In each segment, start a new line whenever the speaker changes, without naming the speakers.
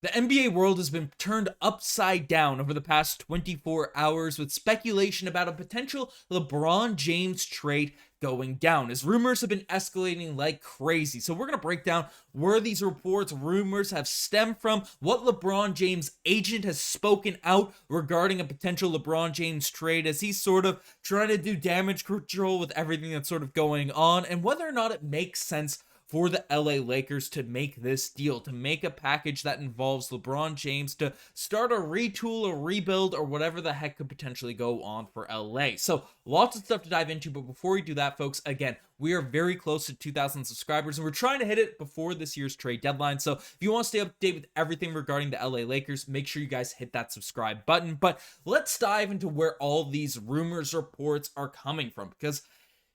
The NBA world has been turned upside down over the past 24 hours with speculation about a potential LeBron James trade going down, as rumors have been escalating like crazy. So we're going to break down where these reports, rumors have stemmed from, what LeBron James' agent has spoken out regarding a potential LeBron James trade as he's sort of trying to do damage control with everything that's sort of going on, and whether or not it makes sense for the LA Lakers to make this deal, to make a package that involves LeBron James to start a retool, a rebuild, or whatever the heck could potentially go on for LA. So lots of stuff to dive into, but before we do that, folks, again, we are very close to 2,000 subscribers, and we're trying to hit it before this year's trade deadline. So if you want to stay up to date with everything regarding the LA Lakers, make sure you guys hit that subscribe button. But let's dive into where all these rumors, reports are coming from, because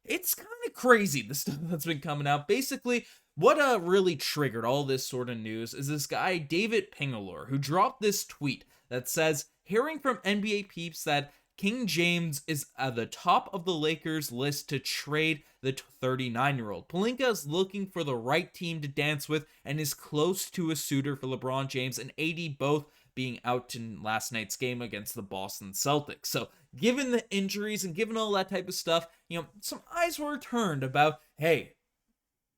it's kind of crazy, the stuff that's been coming out. Basically, what really triggered all this sort of news is this guy, David Pingalore, who dropped this tweet that says, hearing from NBA peeps that King James is at the top of the Lakers list to trade the 39-year-old. Pelinka is looking for the right team to dance with and is close to a suitor for LeBron James and AD both being out in last night's game against the Boston Celtics. So given the injuries and given all that type of stuff, some eyes were turned about, hey,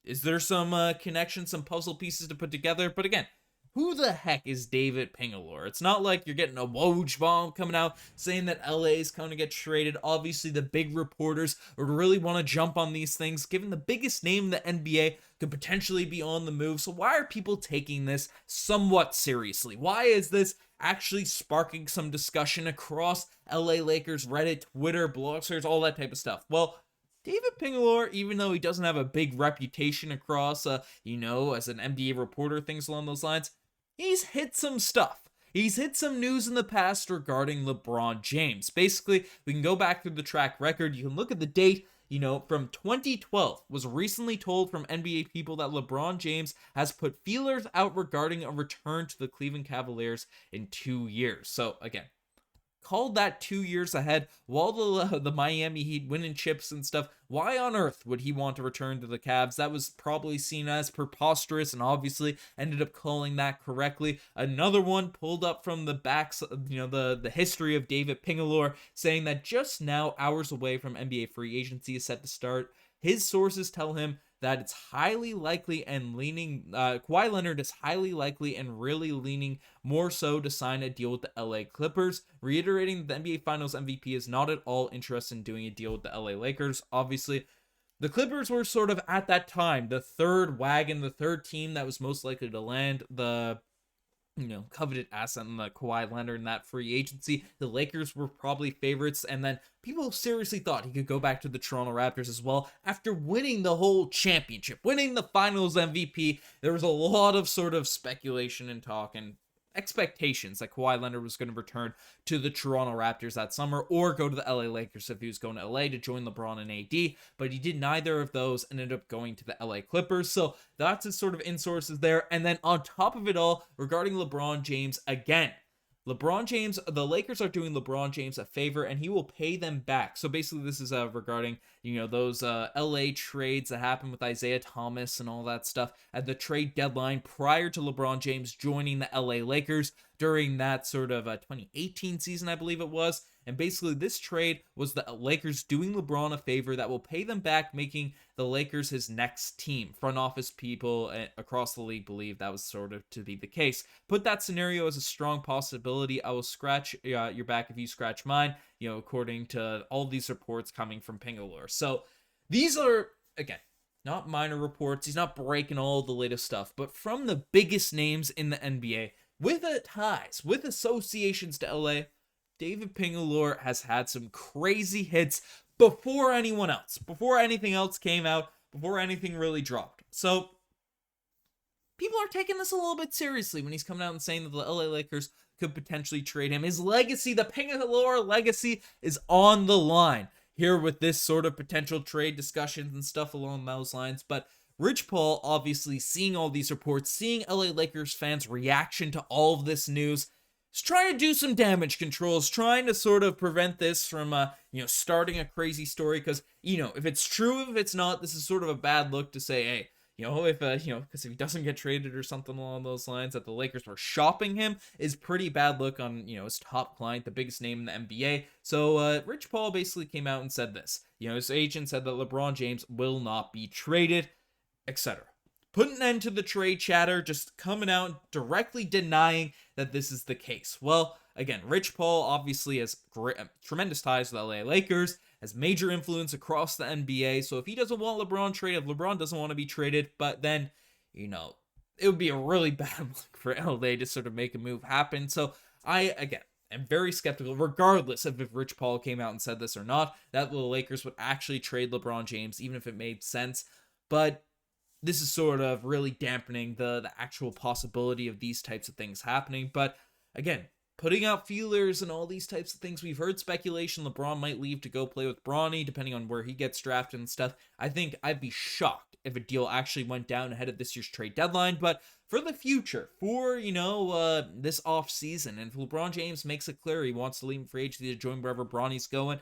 is there some connection, some puzzle pieces to put together? But again, who the heck is David Pingalore? It's not like you're getting a Woj bomb coming out saying that LA is going to get traded. Obviously, the big reporters would really want to jump on these things, given the biggest name in the NBA could potentially be on the move. So why are people taking this somewhat seriously? Why is this actually sparking some discussion across LA Lakers, Reddit, Twitter, blogsters, all that type of stuff? Well, David Pingalore, even though he doesn't have a big reputation across, as an NBA reporter, things along those lines, he's hit some stuff. He's hit some news in the past regarding LeBron James. Basically, we can go back through the track record. You can look at the date, from 2012, was recently told from NBA people that LeBron James has put feelers out regarding a return to the Cleveland Cavaliers in 2 years. So, again, called that 2 years ahead while the Miami Heat winning chips and stuff. Why on earth would he want to return to the Cavs? That was probably seen as preposterous, and obviously ended up calling that correctly. Another one pulled up from the backs, the history of David Pingalore, saying that just now, hours away from NBA free agency is set to start, his sources tell him that it's highly likely and leaning, Kawhi Leonard is highly likely and really leaning more so to sign a deal with the LA Clippers, reiterating that the NBA Finals MVP is not at all interested in doing a deal with the LA Lakers. Obviously, the Clippers were sort of, at that time, the third wagon, the third team that was most likely to land the coveted asset in the Kawhi Leonard in that free agency. The Lakers were probably favorites, and then people seriously thought he could go back to the Toronto Raptors as well after winning the whole championship, winning the Finals MVP. There was a lot of sort of speculation and talk and expectations that Kawhi Leonard was going to return to the Toronto Raptors that summer or go to the LA Lakers if he was going to LA to join LeBron and AD, but he did neither of those and ended up going to the LA Clippers. So that's his sort of in-sources there. And then on top of it all, regarding LeBron James, again, the Lakers are doing LeBron James a favor and he will pay them back. So basically this is regarding, those LA trades that happened with Isaiah Thomas and all that stuff at the trade deadline prior to LeBron James joining the LA Lakers during that sort of 2018 season, I believe it was. And basically this trade was the Lakers doing LeBron a favor that will pay them back, making the Lakers his next team. Front office people across the league believe that was sort of to be the case. Put that scenario as a strong possibility. I will scratch your back if you scratch mine, according to all these reports coming from Pingalore. So these are, again, not minor reports. He's not breaking all the latest stuff, but from the biggest names in the NBA with ties, with associations to LA, David Pingalore has had some crazy hits before anyone else, before anything else came out, before anything really dropped. So people are taking this a little bit seriously when he's coming out and saying that the LA Lakers could potentially trade him. His legacy, the Pingalore legacy, is on the line here with this sort of potential trade discussions and stuff along those lines. But Rich Paul, obviously seeing all these reports, seeing LA Lakers fans' reaction to all of this news, is trying to do some damage control, is trying to sort of prevent this from, starting a crazy story. Because, if it's true, if it's not, this is sort of a bad look to say, hey, because if he doesn't get traded or something along those lines, that the Lakers are shopping him is pretty bad look on, his top client, the biggest name in the NBA. So Rich Paul basically came out and said this. His agent said that LeBron James will not be traded, etc. Putting an end to the trade chatter, just coming out directly denying that this is the case. Well, again, Rich Paul obviously has tremendous ties with the LA Lakers, has major influence across the NBA. So if he doesn't want LeBron traded, if LeBron doesn't want to be traded, but then, it would be a really bad look for LA to sort of make a move happen. So again, am very skeptical, regardless of if Rich Paul came out and said this or not, that the Lakers would actually trade LeBron James, even if it made sense. But this is sort of really dampening the actual possibility of these types of things happening. But again, putting out feelers and all these types of things. We've heard speculation LeBron might leave to go play with Bronny, depending on where he gets drafted and stuff. I think I'd be shocked if a deal actually went down ahead of this year's trade deadline. But for the future, for, this off season, and if LeBron James makes it clear he wants to leave free agency to join wherever Bronny's going,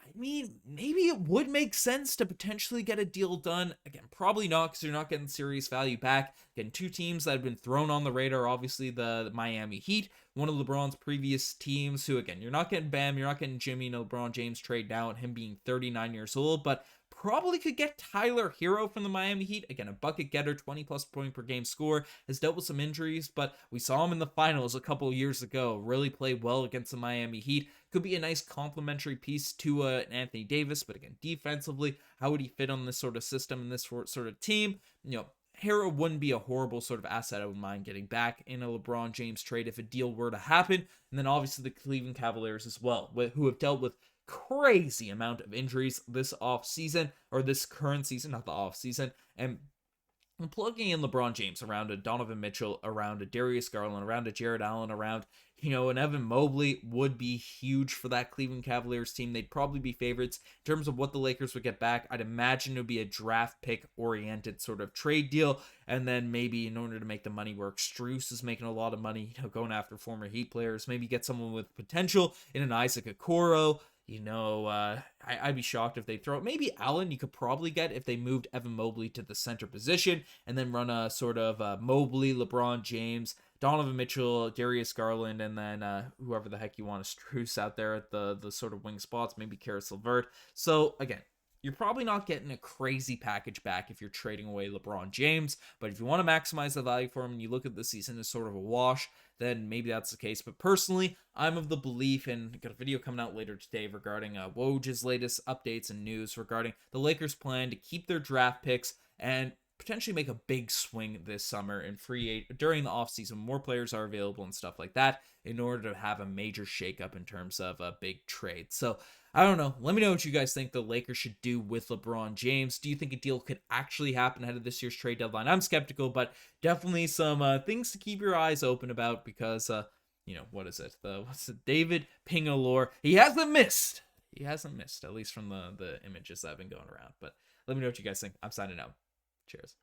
I mean, maybe it would make sense to potentially get a deal done. Again, probably not, because you're not getting serious value back. Again, two teams that have been thrown on the radar, obviously the Miami Heat, one of LeBron's previous teams, who, again, you're not getting Bam, you're not getting Jimmy, LeBron James trade now, and him being 39 years old, but probably could get Tyler Hero from the Miami Heat. Again, a bucket getter, 20 plus point per game score, has dealt with some injuries, but we saw him in the finals a couple years ago, really played well against the Miami Heat. Could be a nice complementary piece to Anthony Davis, but again, defensively, how would he fit on this sort of system and this sort of team? Hero wouldn't be a horrible sort of asset I would mind getting back in a LeBron James trade if a deal were to happen. And then obviously the Cleveland Cavaliers as well, who have dealt with crazy amount of injuries this off season, or this current season, not the off season, and plugging in LeBron James around a Donovan Mitchell, around a Darius Garland, around a Jared Allen, around, an Evan Mobley would be huge for that Cleveland Cavaliers team. They'd probably be favorites in terms of what the Lakers would get back. I'd imagine it would be a draft pick oriented sort of trade deal. And then maybe in order to make the money work, Strus is making a lot of money, going after former Heat players. Maybe get someone with potential in an Isaac Okoro. I'd be shocked if they throw it. Maybe Allen you could probably get if they moved Evan Mobley to the center position and then run a sort of Mobley, LeBron James, Donovan Mitchell, Darius Garland, and then whoever the heck you want to Strus out there at the sort of wing spots, maybe Karis LeVert. So again, you're probably not getting a crazy package back if you're trading away LeBron James, but if you want to maximize the value for him and you look at the season as sort of a wash, then maybe that's the case. But personally, I'm of the belief, and got a video coming out later today regarding Woj's latest updates and news regarding the Lakers' plan to keep their draft picks and potentially make a big swing this summer in during the offseason. More players are available and stuff like that in order to have a major shakeup in terms of a big trade. So I don't know. Let me know what you guys think the Lakers should do with LeBron James. Do you think a deal could actually happen ahead of this year's trade deadline? I'm skeptical, but definitely some things to keep your eyes open about because, what is it? David Pingalore. He hasn't missed. At least from the images that have been going around. But let me know what you guys think. I'm signing out. Cheers.